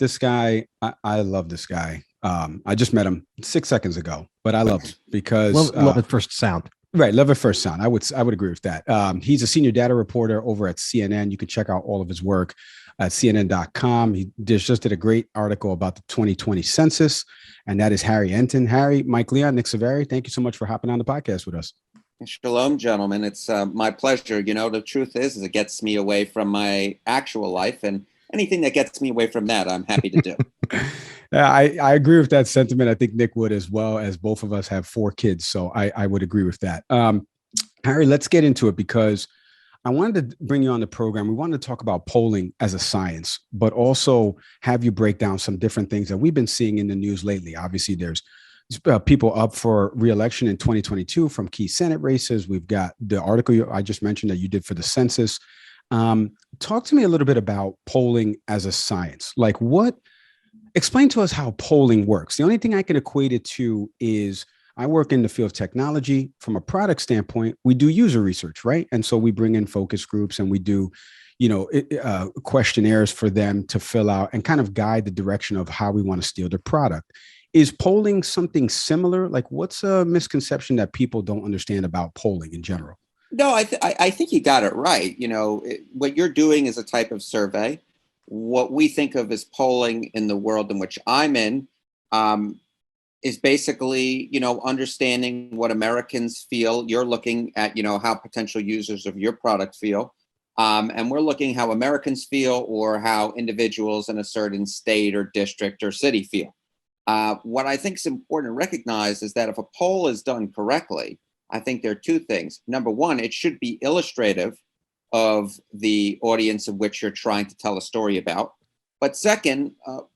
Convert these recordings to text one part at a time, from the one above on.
this guy, I love this guy. I just met him 6 seconds ago, but I love him because Love at first sound. right, love at first sound. I would agree with that. He's a senior data reporter over at CNN. You can check out all of his work at CNN.com. He just did a great article about the 2020 census, and that is Harry Enten. Harry, Mike Leon, Nick Saveri, thank you so much for hopping on the podcast with us. Shalom, gentlemen. It's my pleasure. You know, the truth is it gets me away from my actual life, and anything that gets me away from that, I'm happy to do. I agree with that sentiment. I think Nick would, as well, as both of us have 4 kids. So I would agree with that. Harry, let's get into it, because I wanted to bring you on the program. We wanted to talk about polling as a science, but also have you break down some different things that we've been seeing in the news lately. Obviously, there's people up for re-election in 2022 from key Senate races. We've got the article I just mentioned that you did for the census. Talk to me a little bit about polling as a science. Like, explain to us how polling works. The only thing I can equate it to is I work in the field of technology. From a product standpoint, we do user research, right? And so we bring in focus groups and we do, questionnaires for them to fill out and kind of guide the direction of how we want to steer their product. Is polling something similar? Like, what's a misconception that people don't understand about polling in general? No, I think you got it right. You know, what you're doing is a type of survey. What we think of as polling in the world in which I'm in is basically, understanding what Americans feel. You're looking at, how potential users of your product feel. And we're looking how Americans feel or how individuals in a certain state or district or city feel. What I think is important to recognize is that if a poll is done correctly, I think there are 2 things. Number one, it should be illustrative of the audience of which you're trying to tell a story about. But second,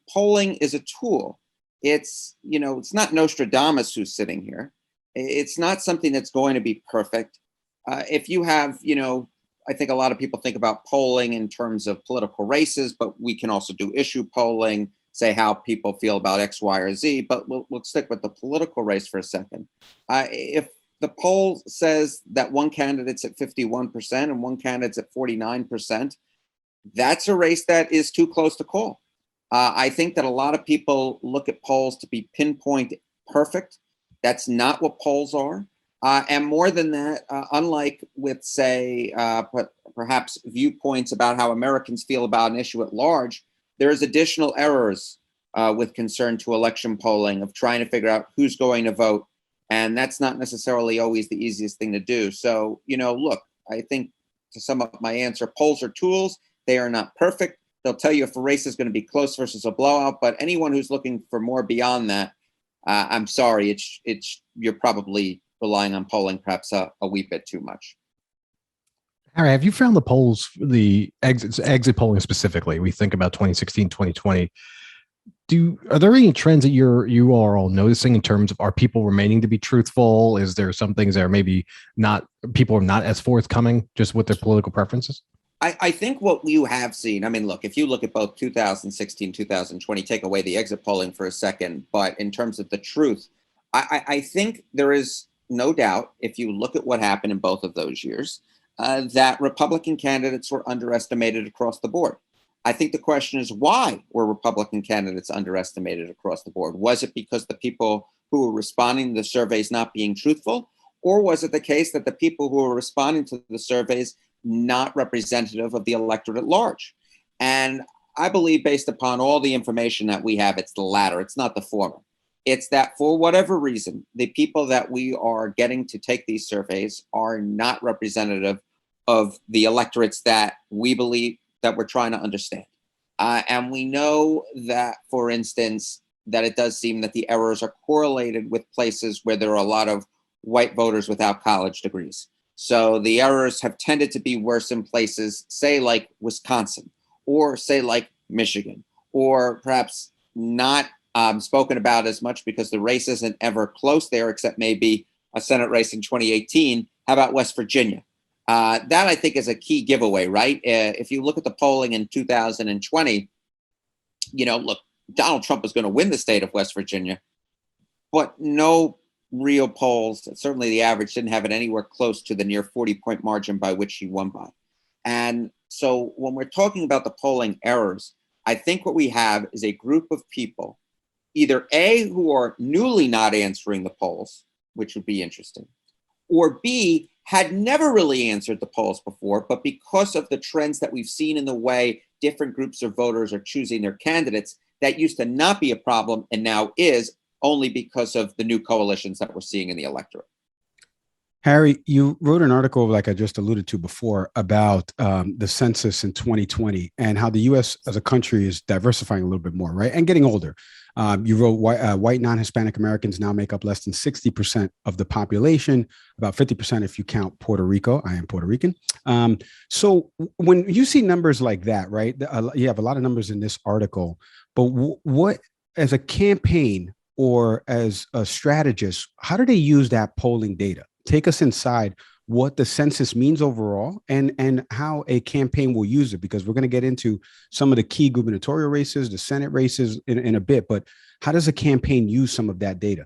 polling is a tool. It's not Nostradamus who's sitting here. It's not something that's going to be perfect. If you have, I think a lot of people think about polling in terms of political races, but we can also do issue polling, say how people feel about X, Y, or Z. But we'll stick with the political race for a second. If the poll says that one candidate's at 51% and one candidate's at 49%, that's a race that is too close to call. I think that a lot of people look at polls to be pinpoint perfect. That's not what polls are. And more than that, unlike with, say, perhaps viewpoints about how Americans feel about an issue at large, there's additional errors with concern to election polling of trying to figure out who's going to vote. And that's not necessarily always the easiest thing to do. So, look, I think to sum up my answer, polls are tools. They are not perfect. They'll tell you if a race is going to be close versus a blowout. But anyone who's looking for more beyond that, I'm sorry, you're probably relying on polling perhaps a wee bit too much. Harry, have you found the polls, the exit polling specifically? We think about 2016, 2020. Are there any trends that you are all noticing in terms of, are people remaining to be truthful? Is there some things that are maybe people are not as forthcoming just with their political preferences? I think what you have seen, I mean, look, if you look at both 2016, 2020, take away the exit polling for a second, but in terms of the truth, I think there is no doubt, if you look at what happened in both of those years, that Republican candidates were underestimated across the board. I think the question is, why were Republican candidates underestimated across the board? Was it because the people who were responding to the surveys not being truthful? Or was it the case that the people who were responding to the surveys not representative of the electorate at large? And I believe, based upon all the information that we have, it's the latter. It's not the former. It's that for whatever reason, the people that we are getting to take these surveys are not representative of the electorates that we believe that we're trying to understand. And we know that, for instance, that it does seem that the errors are correlated with places where there are a lot of white voters without college degrees. So the errors have tended to be worse in places, say, like Wisconsin, or say, like Michigan, or perhaps not spoken about as much because the race isn't ever close there, except maybe a Senate race in 2018. How about West Virginia? That, I think, is a key giveaway, right? If you look at the polling in 2020, look, Donald Trump was going to win the state of West Virginia, but no real polls, certainly the average, didn't have it anywhere close to the near 40-point margin by which he won by. And so when we're talking about the polling errors, I think what we have is a group of people, either A, who are newly not answering the polls, which would be interesting, or B, had never really answered the polls before, but because of the trends that we've seen in the way different groups of voters are choosing their candidates, that used to not be a problem and now is, only because of the new coalitions that we're seeing in the electorate. Harry, you wrote an article, like I just alluded to before, about the census in 2020 and how the U.S. as a country is diversifying a little bit more, right? And getting older. You wrote white non-Hispanic Americans now make up less than 60% of the population, about 50% if you count Puerto Rico. I am Puerto Rican. So when you see numbers like that, right? You have a lot of numbers in this article, but what, as a campaign or as a strategist, how do they use that polling data? Take us inside what the census means overall and how a campaign will use it, because we're going to get into some of the key gubernatorial races, the Senate races in a bit. But how does a campaign use some of that data?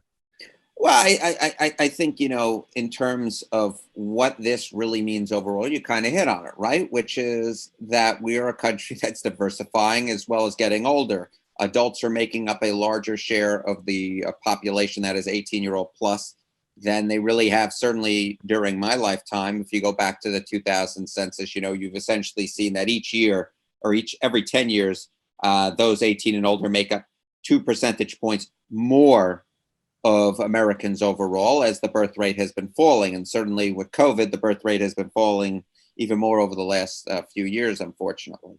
Well, I think, in terms of what this really means overall, you kind of hit on it, right? Which is that we are a country that's diversifying as well as getting older. Adults are making up a larger share of the population that is 18-year-old plus than they really have, certainly during my lifetime. If you go back to the 2000 census, you've essentially seen that each year or every 10 years, those 18 and older make up 2 percentage points more of Americans overall, as the birth rate has been falling. And certainly with COVID, the birth rate has been falling even more over the last few years, unfortunately.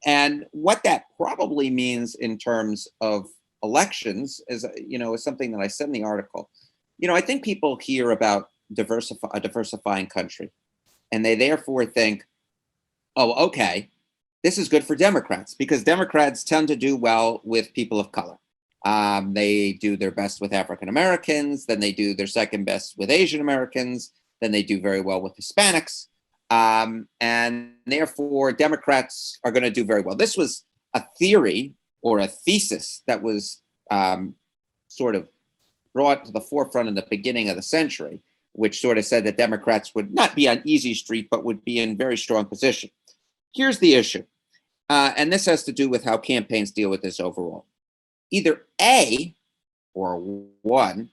And what that probably means in terms of elections is something that I said in the article. I think people hear about a diversifying country, and they therefore think, oh, okay, this is good for Democrats, because Democrats tend to do well with people of color. They do their best with African Americans, then they do their second best with Asian Americans, then they do very well with Hispanics. And therefore, Democrats are going to do very well. This was a theory or a thesis that was sort of brought to the forefront in the beginning of the century, which sort of said that Democrats would not be on easy street, but would be in very strong position. Here's the issue, and this has to do with how campaigns deal with this overall. Either A, or one,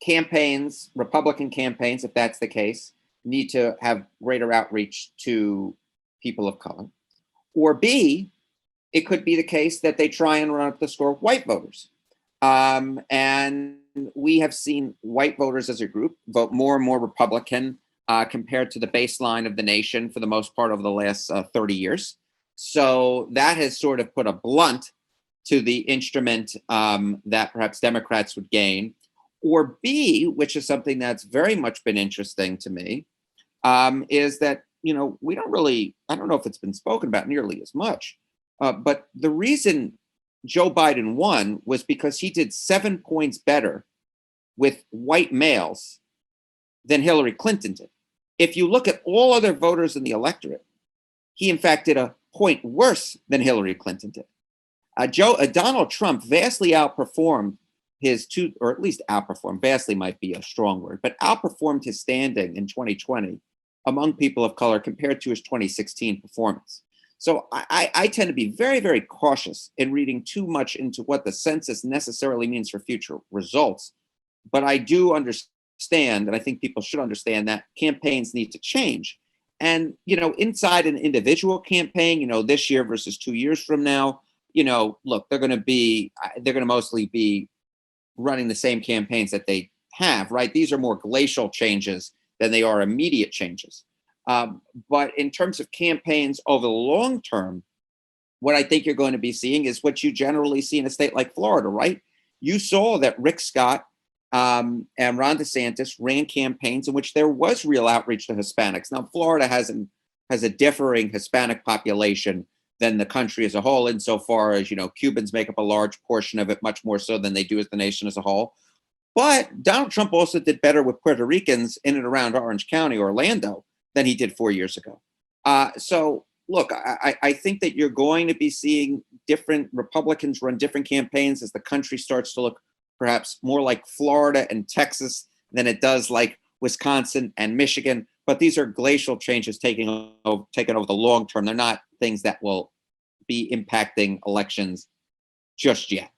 campaigns, Republican campaigns, if that's the case, need to have greater outreach to people of color. Or B, it could be the case that they try and run up the score of white voters. And we have seen white voters as a group vote more and more Republican compared to the baseline of the nation for the most part over the last 30 years. So that has sort of put a blunt to the instrument that perhaps Democrats would gain. Or B, which is something that's very much been interesting to me, is that, we don't really, I don't know if it's been spoken about nearly as much, but the reason Joe Biden won was because he did 7 points better with white males than Hillary Clinton did. If you look at all other voters in the electorate, he in fact did a point worse than Hillary Clinton did. Donald Trump vastly outperformed or at least outperformed, vastly might be a strong word, but outperformed his standing in 2020 among people of color compared to his 2016 performance. So I tend to be very, very cautious in reading too much into what the census necessarily means for future results. But I do understand, and I think people should understand, that campaigns need to change. And, inside an individual campaign, this year versus 2 years from now, look, they're going to mostly be running the same campaigns that they have, right? These are more glacial changes than they are immediate changes. But in terms of campaigns over the long term, what I think you're going to be seeing is what you generally see in a state like Florida, right? You saw that Rick Scott and Ron DeSantis ran campaigns in which there was real outreach to Hispanics. Now, Florida has a differing Hispanic population than the country as a whole, insofar as, Cubans make up a large portion of it, much more so than they do as the nation as a whole. But Donald Trump also did better with Puerto Ricans in and around Orange County, Orlando, than he did 4 years ago. So, look, I think that you're going to be seeing different Republicans run different campaigns as the country starts to look perhaps more like Florida and Texas than it does like Wisconsin and Michigan. But these are glacial changes taken over the long term. They're not, things that will be impacting elections just yet.